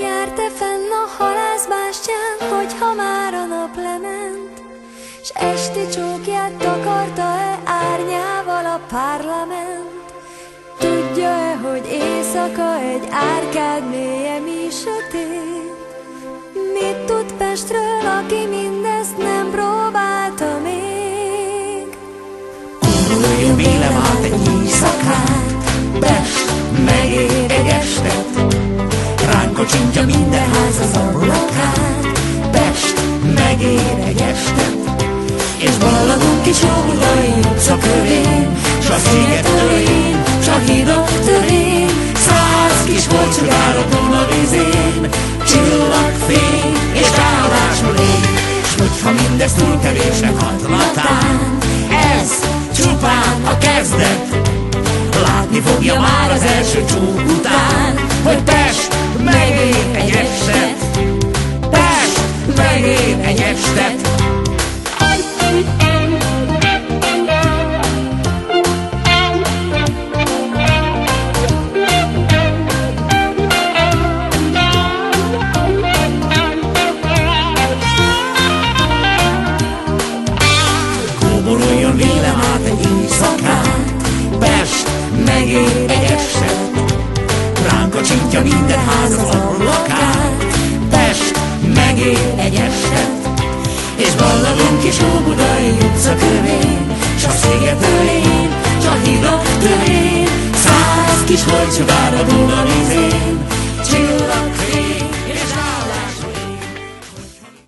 Jár-e fenn a halászbástyán, hogyha már a nap lement, s esti csókját takarta-e árnyával a parlament? Tudja-e, hogy éjszaka egy árkád mélye mi sötét? Mit tud Pestről, aki mindezt nem próbálta még? Kóboroljon vélem át egy éjszakát, Pest megér egy estet, ránk kocsintja minden ház az ablakát, Pest megér egy estet, és balladunk kis óbudai utca körén, s a sziget ölén, s a hídok törén, 100 kis holcsogár a Duna vízén, csillagfény és ráadásul ég. S hogyha mindez túl kevésnek hatlatán, ez csupán a kezdet. Látni fogja már az első csók után, hogy Pest megér egy estet, Pest megér egy estet. Kóboroljon vélem át egy éjszakát, Pest megér egy estet, ránk kocsintja minden ház az ablakát, Pest megér egy estet, és balladunk kis óbudai utca körén, s a sziget ölén, s a hídok törén, 100 kis holcsogár a Duna vízén,